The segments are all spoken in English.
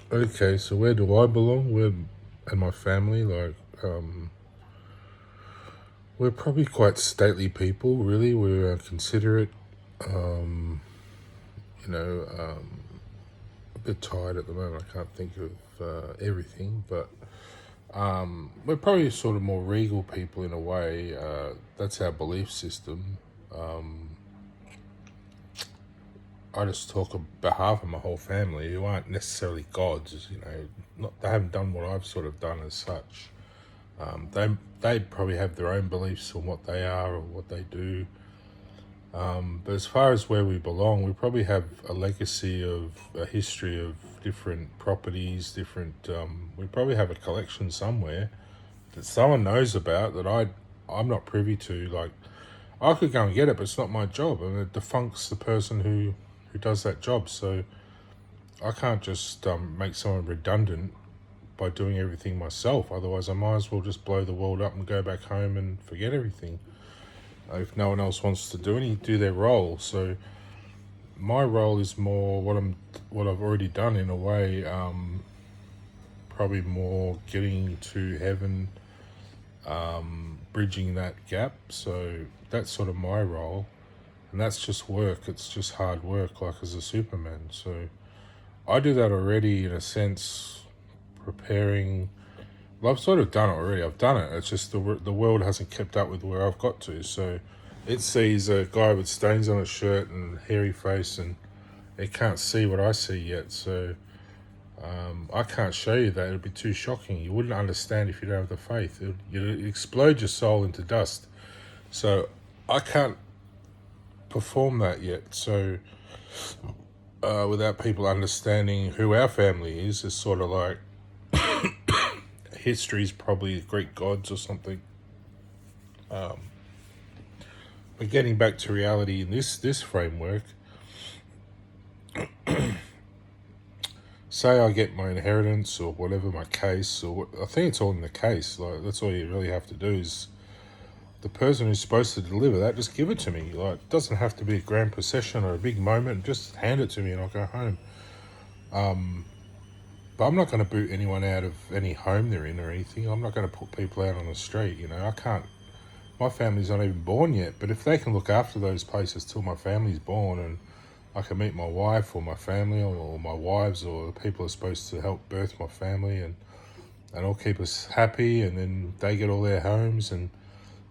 Okay, so where do I belong? Where and my family, we're probably quite stately people. Really, we're considerate. Um, you know, a bit tired at the moment. I can't think of everything, but we're probably sort of more regal people in a way. That's our belief system. Um, I just talk on behalf of my whole family, who aren't necessarily gods. They haven't done what I've sort of done as such. They probably have their own beliefs on what they are or what they do. But as far as where we belong, we probably have a legacy of a history of different properties, different. We probably have a collection somewhere that someone knows about that I'm not privy to. Like I could go and get it, but it's not my job, and it defuncts the person who does that job. So I can't just make someone redundant by doing everything myself. Otherwise, I might as well just blow the world up and go back home and forget everything. If no one else wants to do their role. So my role is more what I've already done in a way. Probably more getting to heaven, bridging that gap. So that's sort of my role, and that's just work. It's just hard work, like as a Superman. So I do that already in a sense, preparing. Well, I've sort of done it already. I've done it. It's just the world hasn't kept up with where I've got to. So it sees a guy with stains on his shirt and hairy face, and it can't see what I see yet. So I can't show you that. It'd be too shocking. You wouldn't understand if you don't have the faith. You'd explode your soul into dust. So I can't perform that yet. So without people understanding who our family is, it's sort of like history's probably Greek gods or something. But getting back to reality in this framework, say I get my inheritance or whatever my case, I think it's all in the case. Like that's all you really have to do is the person who's supposed to deliver that, just give it to me. Like it doesn't have to be a grand procession or a big moment. Just hand it to me and I'll go home. But I'm not going to boot anyone out of any home they're in or anything. I'm not going to put people out on the street. I can't. My family's not even born yet. But if they can look after those places till my family's born and I can meet my wife or my family or my wives or the people who are supposed to help birth my family and all keep us happy, and then they get all their homes, and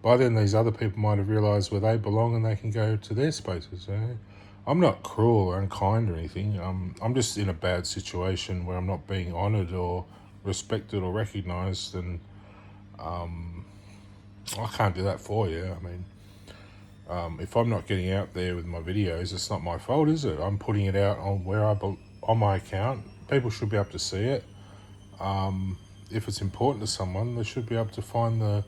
by then these other people might have realised where they belong and they can go to their spaces. I'm not cruel or unkind or anything. I'm just in a bad situation where I'm not being honoured or respected or recognised, and I can't do that for you. I mean, if I'm not getting out there with my videos, it's not my fault, is it? I'm putting it out on on my account. People should be able to see it. If it's important to someone, they should be able to find the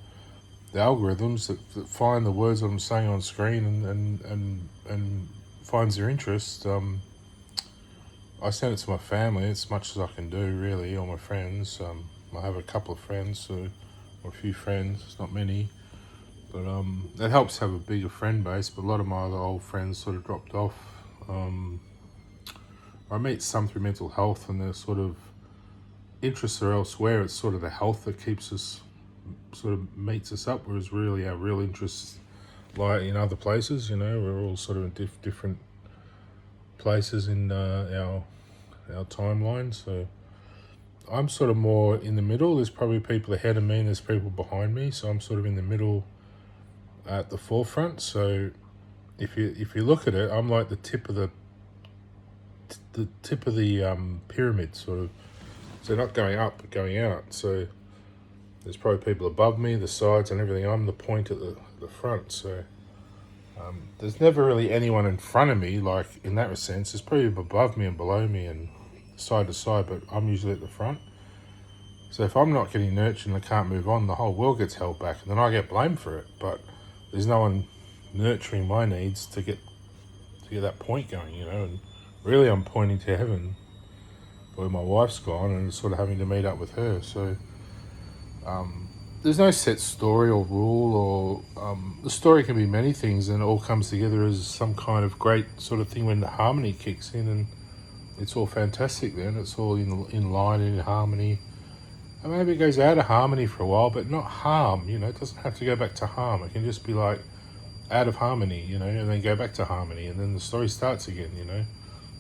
algorithms that find the words I'm saying on screen and finds their interest. I send it to my family as much as I can do, really, or my friends. I have a couple of friends, or a few friends. It's not many, but it helps have a bigger friend base. But a lot of my other old friends sort of dropped off. Um, I meet some through mental health, and their sort of interests are elsewhere. It's sort of the health that keeps us, sort of meets us up, whereas really our real interests lie in other places. We're all sort of in different places in our timeline. So I'm sort of more in the middle. There's probably people ahead of me and there's people behind me. So I'm sort of in the middle at the forefront. So if you look at it, I'm like the tip of the pyramid, sort of. So not going up, but going out. So there's probably people above me, the sides and everything. I'm the point at the front. So there's never really anyone in front of me, like in that sense. There's probably above me and below me and side to side, but I'm usually at the front. So if I'm not getting nurtured and I can't move on, the whole world gets held back, and then I get blamed for it. But there's no one nurturing my needs to get that point going, And really, I'm pointing to heaven, where my wife's gone, and sort of having to meet up with her. So there's no set story or rule, or the story can be many things, and it all comes together as some kind of great sort of thing when the harmony kicks in, and it's all fantastic then. It's all in line and in harmony. And maybe it goes out of harmony for a while, but not harm, you know. It doesn't have to go back to harm. It can just be like out of harmony, you know, and then go back to harmony, and then the story starts again, you know.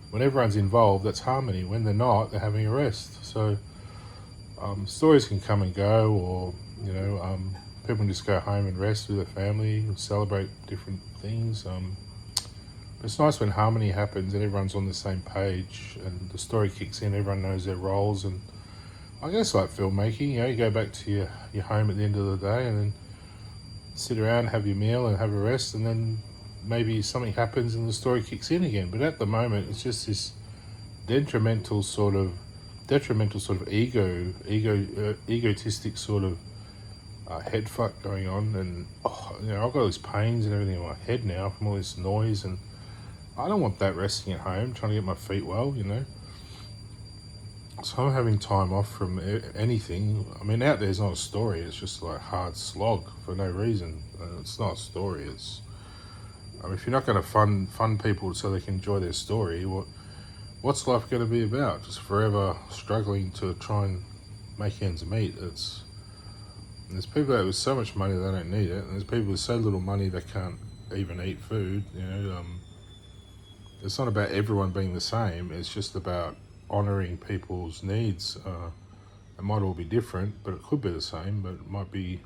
When everyone's involved, that's harmony. When they're not, they're having a rest. So stories can come and go, or, you know, people can just go home and rest with their family and celebrate different things. But it's nice when harmony happens and everyone's on the same page and the story kicks in, everyone knows their roles. And I guess like filmmaking, you know, you go back to your home at the end of the day and then sit around, have your meal and have a rest, and then maybe something happens and the story kicks in again. But at the moment, it's just this detrimental sort of egotistic sort of head fuck going on. And you know, I've got these pains and everything in my head now from all this noise, and I don't want that resting at home, trying to get my feet well, you know. So I'm having time off from anything. I mean, out there's not a story. It's just like hard slog for no reason. It's not a story. I mean, if you're not going to fund people so they can enjoy their story, what's life going to be about? Just forever struggling to try and make ends meet. There's people out with so much money they don't need it, and there's people with so little money they can't even eat food. You know, it's not about everyone being the same. It's just about honouring people's needs. It might all be different, but it could be the same. But it might be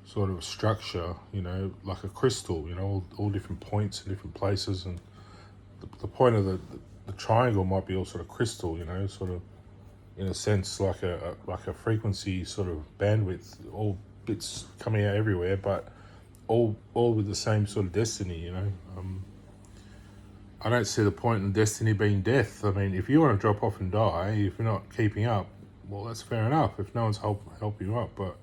sort of structure, you know, like a crystal. You know, all different points in different places, and the point of the triangle might be all sort of crystal. You know, sort of in a sense like a frequency sort of bandwidth, all bits coming out everywhere, but all with the same sort of destiny. You know. I don't see the point in destiny being death. I mean, if you want to drop off and die, if you're not keeping up, well, that's fair enough. If no one's helping you up, but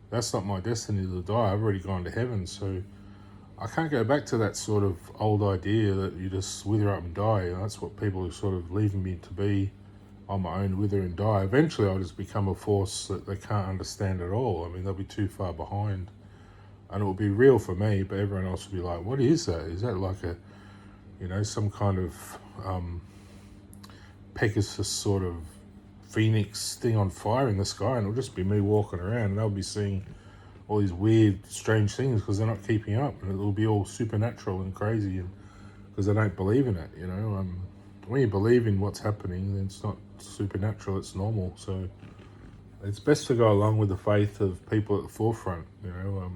that's not my destiny to die. I've already gone to heaven, so I can't go back to that sort of old idea that you just wither up and die. And that's what people are sort of leaving me to be, on my own, wither and die. Eventually, I'll just become a force that they can't understand at all. I mean, they'll be too far behind, and it will be real for me, but everyone else will be like, "What is that? Is that like a, you know, some kind of Pegasus sort of phoenix thing on fire in the sky?" And it'll just be me walking around, and they'll be seeing all these weird, strange things because they're not keeping up, and it'll be all supernatural and crazy, and because they don't believe in it, you know. When you believe in what's happening, then it's not supernatural; it's normal. So it's best to go along with the faith of people at the forefront, you know.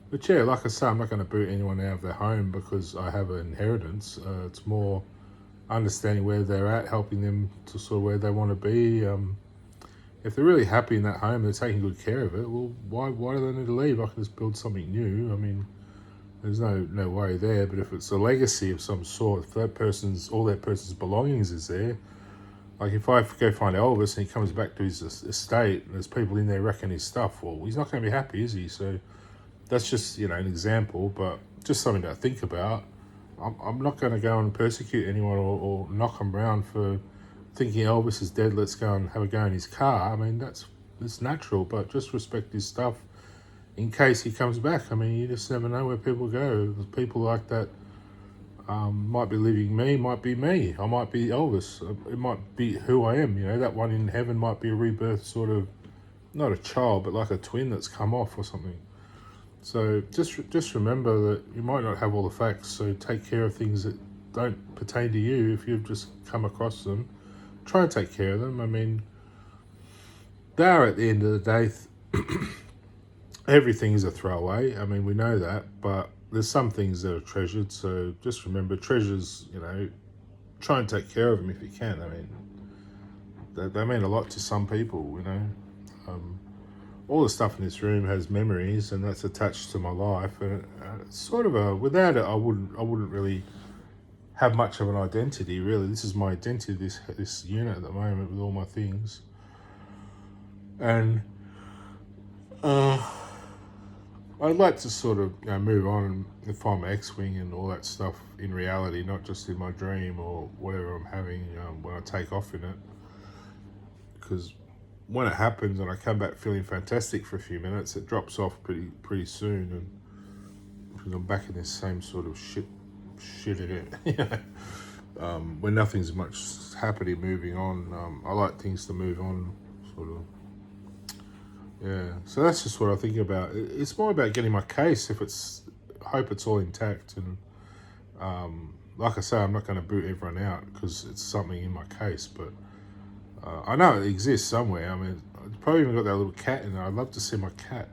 But yeah, like I say, I'm not going to boot anyone out of their home because I have an inheritance. It's more understanding where they're at, helping them to sort of where they want to be. If they're really happy in that home, they're taking good care of it, well, why do they need to leave? I can just build something new. I mean, there's no worry there. But if it's a legacy of some sort, if all that person's belongings is there, like if I go find Elvis and he comes back to his estate and there's people in there wrecking his stuff, well, he's not going to be happy, is he? So that's just, you know, an example, but just something to think about. I'm not going to go and persecute anyone or knock them around for thinking Elvis is dead, let's go and have a go in his car. I mean, it's natural, but just respect his stuff in case he comes back. I mean, you just never know where people go. People like that might be leaving me, might be me. I might be Elvis. It might be who I am, you know. That one in heaven might be a rebirth sort of, not a child, but like a twin that's come off or something. So just remember that you might not have all the facts, so take care of things that don't pertain to you. If you've just come across them, try and take care of them. I mean, they are, at the end of the day, everything is a throwaway. I mean, we know that, but there's some things that are treasured, so just remember, treasures, you know, try and take care of them if you can. I mean, they mean a lot to some people, you know. All the stuff in this room has memories, and that's attached to my life. And it's sort of without it, I wouldn't really have much of an identity. Really, this is my identity. This unit at the moment with all my things, and I'd like to sort of, you know, move on and find my X-wing and all that stuff in reality, not just in my dream or whatever I'm having when I take off in it, because when it happens and I come back feeling fantastic for a few minutes, it drops off pretty soon, and because I'm back in this same sort of shit in it. You know? when nothing's much happening, moving on. I like things to move on, sort of. Yeah, so that's just what I think about. It's more about getting my case. If it's, I hope it's all intact, and like I say, I'm not going to boot everyone out because it's something in my case. But I know it exists somewhere. I mean, I've probably even got that little cat in there. I'd love to see my cat.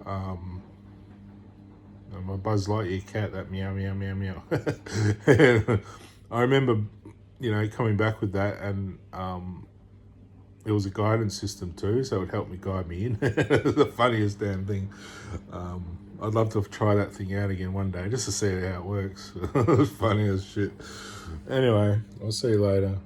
My Buzz Lightyear cat, that meow meow meow meow. And I remember, coming back with that, and it was a guidance system too, so it helped me guide me in. The funniest damn thing. I'd love to try that thing out again one day just to see how it works. It was funny as shit. Anyway, I'll see you later.